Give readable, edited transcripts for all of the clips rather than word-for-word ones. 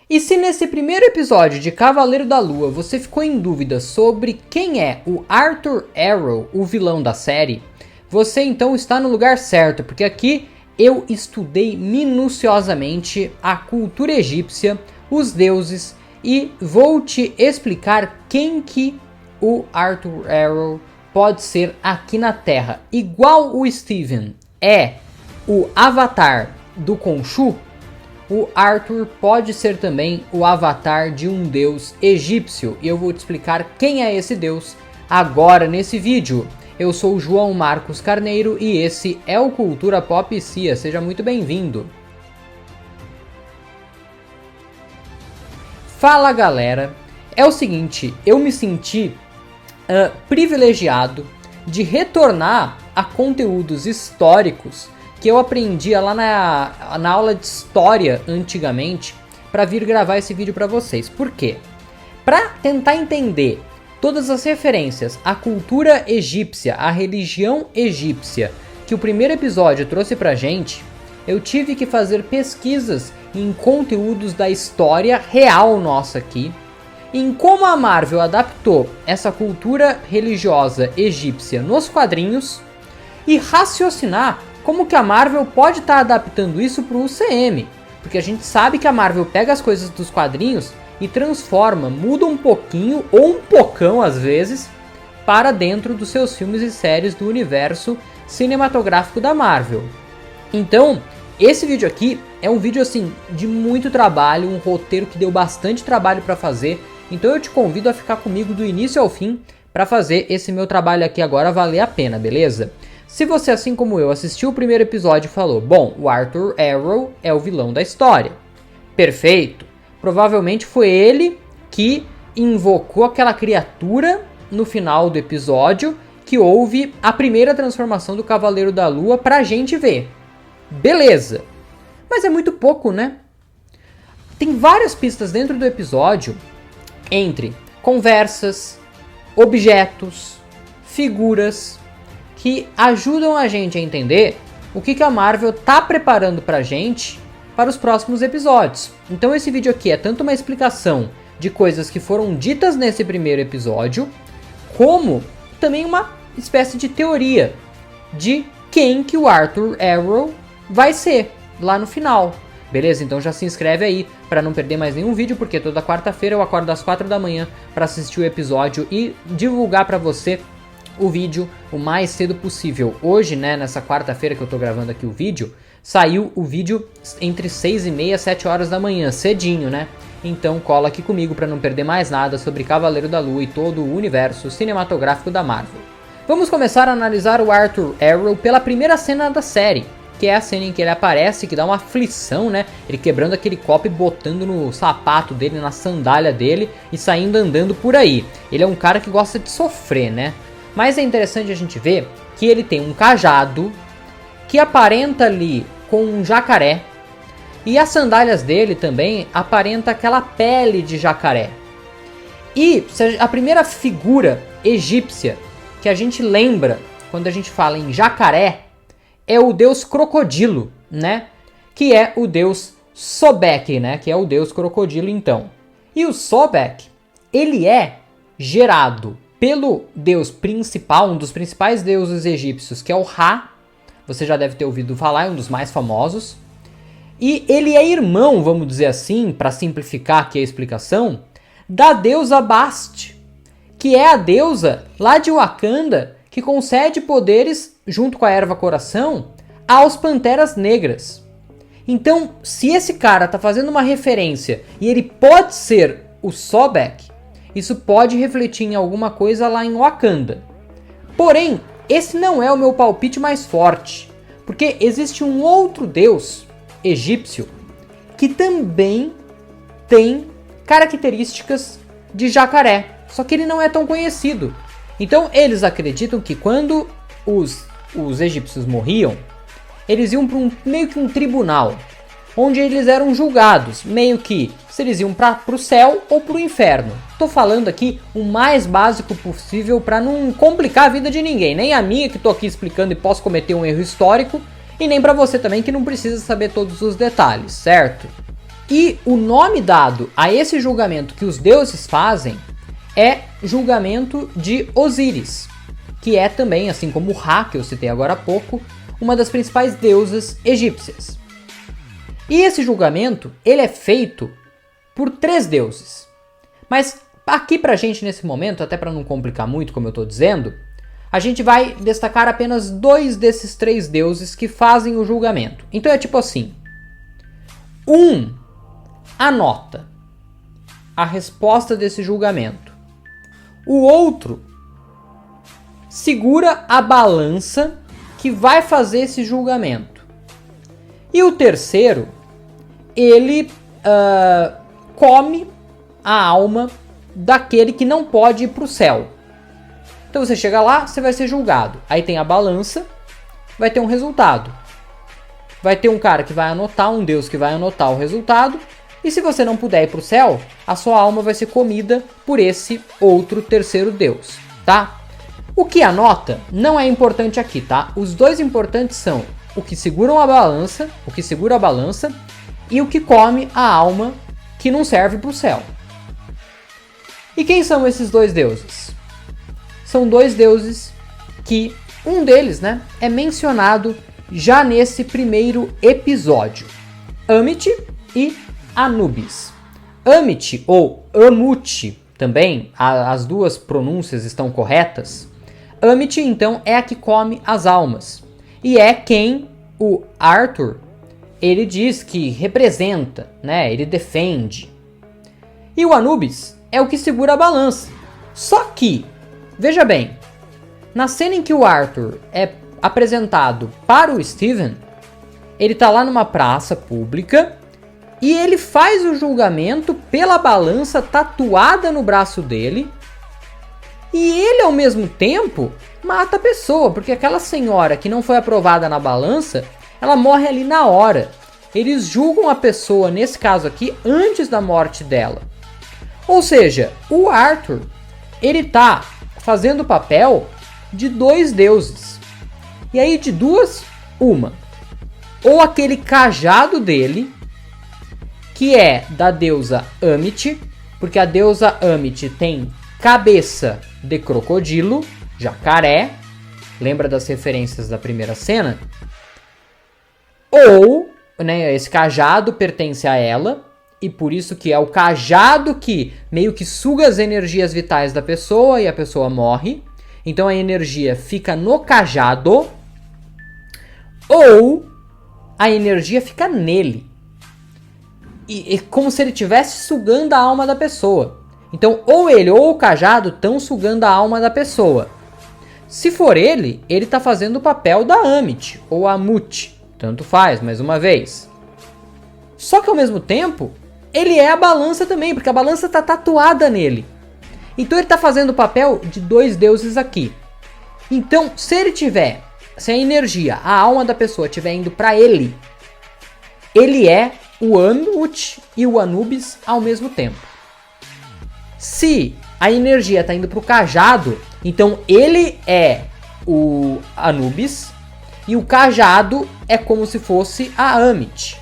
E se nesse primeiro episódio de Cavaleiro da Lua você ficou em dúvida sobre quem é o Arthur Arrow, o vilão da série, você então está no lugar certo, porque aqui eu estudei minuciosamente a cultura egípcia, os deuses, e vou te explicar quem que o Arthur Arrow pode ser aqui na Terra. Igual o Steven é o avatar do Khonshu, o Arthur pode ser também o avatar de um deus egípcio. E eu vou te explicar quem é esse deus agora nesse vídeo. Eu sou o João Marcos Carneiro e esse é o Cultura Pop CIA. Seja muito bem-vindo. Fala galera, é o seguinte, eu me senti privilegiado de retornar a conteúdos históricos que eu aprendia lá na aula de história antigamente para vir gravar esse vídeo para vocês. Por quê? Para tentar entender todas as referências à cultura egípcia, à religião egípcia que o primeiro episódio trouxe pra gente, eu tive que fazer pesquisas em conteúdos da história real nossa aqui, em como a Marvel adaptou essa cultura religiosa egípcia nos quadrinhos e raciocinar como que a Marvel pode estar adaptando isso para o UCM, porque a gente sabe que a Marvel pega as coisas dos quadrinhos e transforma, muda um pouquinho ou um pocão às vezes para dentro dos seus filmes e séries do universo cinematográfico da Marvel. Então, esse vídeo aqui é um vídeo assim de muito trabalho, um roteiro que deu bastante trabalho para fazer, então eu te convido a ficar comigo do início ao fim para fazer esse meu trabalho aqui agora valer a pena, beleza? Se você, assim como eu, assistiu o primeiro episódio e falou, bom, o Arthur Arrow é o vilão da história. Perfeito. Provavelmente foi ele que invocou aquela criatura no final do episódio que houve a primeira transformação do Cavaleiro da Lua pra gente ver. Beleza. Mas é muito pouco, né? Tem várias pistas dentro do episódio entre conversas, objetos, figuras que ajudam a gente a entender o que a Marvel tá preparando pra gente para os próximos episódios. Então esse vídeo aqui é tanto uma explicação de coisas que foram ditas nesse primeiro episódio, como também uma espécie de teoria de quem que o Arthur Arrow vai ser lá no final. Beleza? Então já se inscreve aí para não perder mais nenhum vídeo, porque toda quarta-feira eu acordo às 4 da manhã para assistir o episódio e divulgar para você o vídeo o mais cedo possível. Hoje, né, nessa quarta-feira que eu tô gravando aqui o vídeo, saiu o vídeo entre 6h30 e 7 horas da manhã, cedinho, né? Então cola aqui comigo para não perder mais nada sobre Cavaleiro da Lua e todo o universo cinematográfico da Marvel. Vamos começar a analisar o Arthur Arrow pela primeira cena da série, que é a cena em que ele aparece, que dá uma aflição, né? Ele quebrando aquele copo e botando no sapato dele, na sandália dele e saindo andando por aí. Ele é um cara que gosta de sofrer, né? Mas é interessante a gente ver que ele tem um cajado que aparenta ali com um jacaré. E as sandálias dele também aparenta aquela pele de jacaré. E a primeira figura egípcia que a gente lembra quando a gente fala em jacaré é o deus crocodilo, né? Que é o deus Sobek, né? Que é o deus crocodilo então. E o Sobek, ele é gerado pelo deus principal, um dos principais deuses egípcios, que é o Ra. Você já deve ter ouvido falar, é um dos mais famosos. E ele é irmão, vamos dizer assim, para simplificar aqui a explicação, da deusa Bast, que é a deusa lá de Wakanda, que concede poderes, junto com a erva coração, aos panteras negras. Então, se esse cara tá fazendo uma referência e ele pode ser o Sobek, isso pode refletir em alguma coisa lá em Wakanda. Porém, esse não é o meu palpite mais forte, porque existe um outro deus egípcio que também tem características de jacaré, só que ele não é tão conhecido. Então eles acreditam que quando os egípcios morriam, eles iam para meio que um tribunal, onde eles eram julgados, meio que se eles iam para o céu ou para o inferno. Tô falando aqui o mais básico possível para não complicar a vida de ninguém, nem a minha que tô aqui explicando e posso cometer um erro histórico, e nem para você também que não precisa saber todos os detalhes, certo? E o nome dado a esse julgamento que os deuses fazem é julgamento de Osíris, que é também, assim como o Ra, que eu citei agora há pouco, uma das principais deusas egípcias. E esse julgamento, ele é feito por 3 deuses. Mas aqui pra gente nesse momento, até para não complicar muito, como eu tô dizendo, a gente vai destacar apenas 2 desses 3 deuses que fazem o julgamento. Então é tipo assim: um anota a resposta desse julgamento. O outro segura a balança que vai fazer esse julgamento. E o terceiro, ele come a alma daquele que não pode ir para o céu. Então você chega lá, você vai ser julgado. Aí tem a balança, vai ter um resultado. Vai ter um cara que vai anotar, um deus que vai anotar o resultado. E se você não puder ir para o céu, a sua alma vai ser comida por esse outro terceiro deus, tá? O que anota não é importante aqui, tá? Os 2 importantes são o que segura a balança e o que come a alma que não serve para o céu. E quem são esses 2 deuses? São 2 deuses que um deles, né, é mencionado já nesse primeiro episódio: Amit e Anubis. Amit ou Amut também, as 2 pronúncias estão corretas. Amit, então, é a que come as almas. E é quem o Arthur, ele diz que representa, né? Ele defende. E o Anubis é o que segura a balança. Só que, veja bem, na cena em que o Arthur é apresentado para o Steven, ele tá lá numa praça pública e ele faz o julgamento pela balança tatuada no braço dele. E ele, ao mesmo tempo, mata a pessoa, porque aquela senhora que não foi aprovada na balança, ela morre ali na hora. Eles julgam a pessoa, nesse caso aqui, antes da morte dela. Ou seja, o Arthur, ele tá fazendo o papel de 2 deuses. E aí de 2, uma. Ou aquele cajado dele, que é da deusa Amit, porque a deusa Amit tem cabeça de crocodilo, jacaré, lembra das referências da primeira cena? Ou, né, esse cajado pertence a ela, e por isso que é o cajado que meio que suga as energias vitais da pessoa e a pessoa morre. Então a energia fica no cajado, ou a energia fica nele. E como se ele estivesse sugando a alma da pessoa. Então, ou ele ou o cajado estão sugando a alma da pessoa. Se for ele, ele está fazendo o papel da Amit ou Amut. Tanto faz, mais uma vez. Só que ao mesmo tempo, ele é a balança também, porque a balança está tatuada nele. Então ele está fazendo o papel de 2 deuses aqui. Então, se a energia, a alma da pessoa estiver indo para ele, ele é o Amut e o Anubis ao mesmo tempo. Se a energia está indo para o cajado, então ele é o Anubis e o cajado é como se fosse a Amit.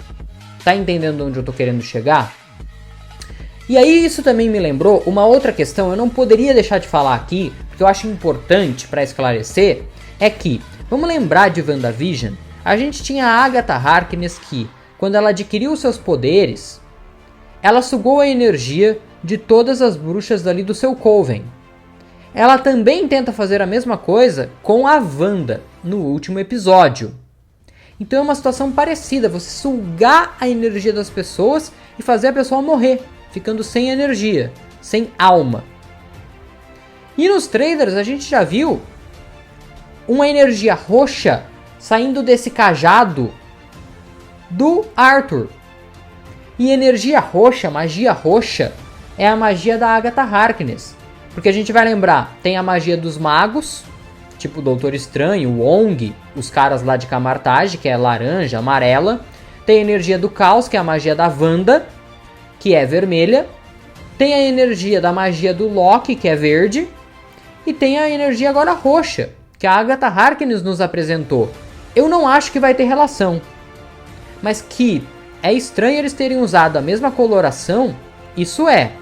Tá entendendo onde eu tô querendo chegar? E aí isso também me lembrou uma outra questão, eu não poderia deixar de falar aqui, porque eu acho importante para esclarecer, é que, vamos lembrar de WandaVision, a gente tinha a Agatha Harkness que, quando ela adquiriu seus poderes, ela sugou a energia de todas as bruxas dali do seu coven. Ela também tenta fazer a mesma coisa com a Wanda no último episódio. Então é uma situação parecida, você sugar a energia das pessoas e fazer a pessoa morrer, ficando sem energia, sem alma. E nos trailers a gente já viu uma energia roxa saindo desse cajado do Arthur. E energia roxa, magia roxa, é a magia da Agatha Harkness. Porque a gente vai lembrar, tem a magia dos magos, tipo o Doutor Estranho, o Wong, os caras lá de Camartage, que é laranja, amarela. Tem a energia do caos, que é a magia da Wanda, que é vermelha. Tem a energia da magia do Loki, que é verde. E tem a energia agora roxa, que a Agatha Harkness nos apresentou. Eu não acho que vai ter relação, mas que é estranho eles terem usado a mesma coloração, isso é.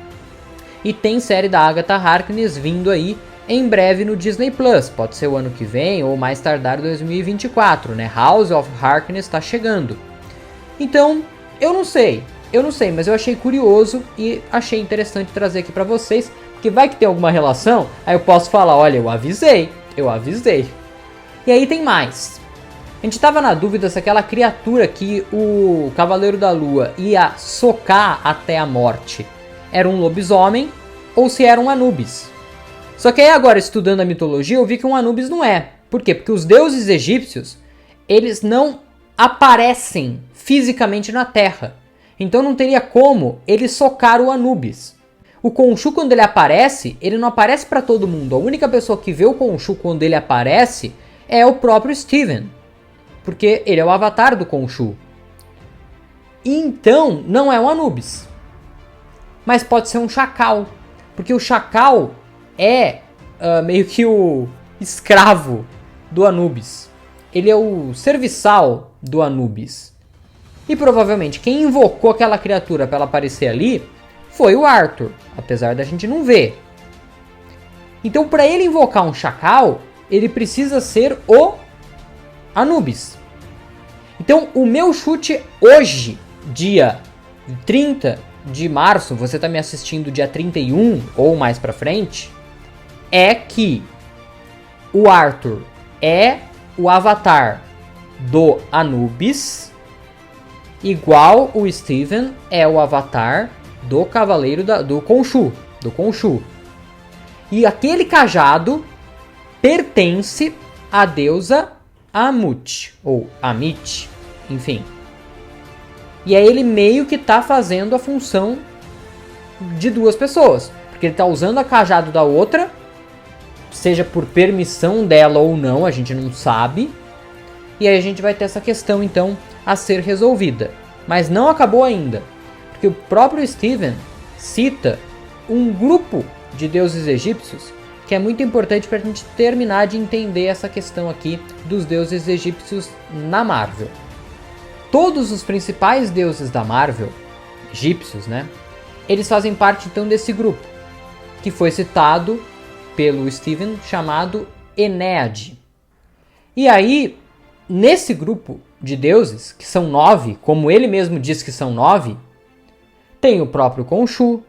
E tem série da Agatha Harkness vindo aí em breve no Disney Plus, pode ser o ano que vem ou mais tardar 2024, né? House of Harkness tá chegando. Então, eu não sei, mas eu achei curioso e achei interessante trazer aqui pra vocês, porque vai que tem alguma relação, aí eu posso falar, olha, eu avisei. E aí tem mais. A gente tava na dúvida se aquela criatura que o Cavaleiro da Lua ia socar até a morte era um lobisomem ou se era um Anubis. Só que aí agora, estudando a mitologia, eu vi que um Anubis não é. Por quê? Porque os deuses egípcios, eles não aparecem fisicamente na Terra. Então não teria como ele socar o Anubis. O Khonshu, quando ele aparece, ele não aparece para todo mundo. A única pessoa que vê o Khonshu quando ele aparece é o próprio Steven. Porque ele é o avatar do Khonshu. Então, não é um Anubis. Mas pode ser um chacal. Porque o chacal é meio que o escravo do Anubis. Ele é o serviçal do Anubis. E provavelmente quem invocou aquela criatura para ela aparecer ali foi o Arthur, apesar da gente não ver. Então, para ele invocar um chacal, ele precisa ser o Anubis. Então, o meu chute hoje, dia 30 de março, você está me assistindo dia 31 ou mais para frente, é que o Arthur é o avatar do Anubis, igual o Steven é o avatar do Cavaleiro do Khonshu. E aquele cajado pertence à deusa Amut, ou Amit, enfim. E aí ele meio que tá fazendo a função de duas pessoas, porque ele tá usando a cajado da outra, seja por permissão dela ou não, a gente não sabe. E aí a gente vai ter essa questão então a ser resolvida. Mas não acabou ainda, porque o próprio Steven cita um grupo de deuses egípcios que é muito importante para a gente terminar de entender essa questão aqui dos deuses egípcios na Marvel. Todos os principais deuses da Marvel, egípcios, né? Eles fazem parte então desse grupo, que foi citado pelo Steven, chamado Enéade. E aí, nesse grupo de deuses, que são 9, como ele mesmo diz que são 9, tem o próprio Khonshu,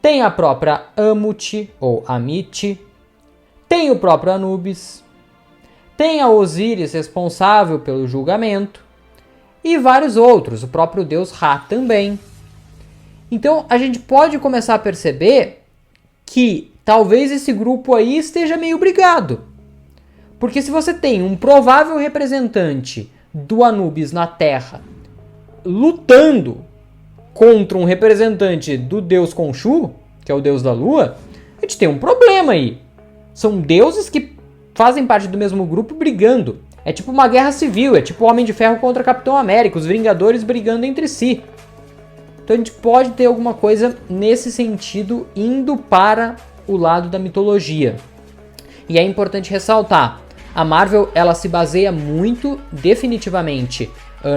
tem a própria Amut, ou Amit, tem o próprio Anubis, tem a Osíris responsável pelo julgamento, e vários outros, o próprio deus Ra também. Então a gente pode começar a perceber que talvez esse grupo aí esteja meio brigado. Porque se você tem um provável representante do Anubis na Terra lutando contra um representante do deus Khonshu, que é o deus da lua, a gente tem um problema aí. São deuses que fazem parte do mesmo grupo brigando. É tipo uma guerra civil, é tipo o Homem de Ferro contra Capitão América, os Vingadores brigando entre si. Então a gente pode ter alguma coisa nesse sentido indo para o lado da mitologia. E é importante ressaltar, a Marvel ela se baseia muito definitivamente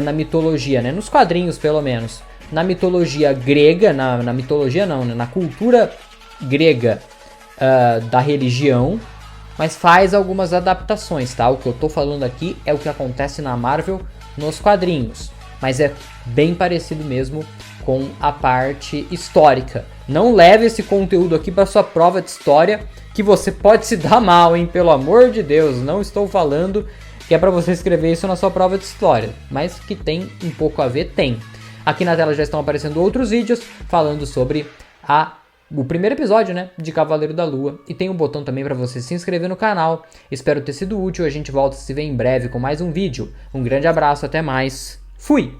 na mitologia, né? Nos quadrinhos pelo menos, na mitologia grega, na mitologia não, né? Na cultura grega da religião, mas faz algumas adaptações, tá? O que eu tô falando aqui é o que acontece na Marvel nos quadrinhos, mas é bem parecido mesmo com a parte histórica. Não leve esse conteúdo aqui para sua prova de história, que você pode se dar mal, hein? Pelo amor de Deus, não estou falando que é para você escrever isso na sua prova de história, mas que tem um pouco a ver, tem. Aqui na tela já estão aparecendo outros vídeos falando sobre o primeiro episódio, né, de Cavaleiro da Lua, e tem um botão também para você se inscrever no canal. Espero ter sido útil, a gente volta a se ver em breve com mais um vídeo. Um grande abraço, até mais, fui!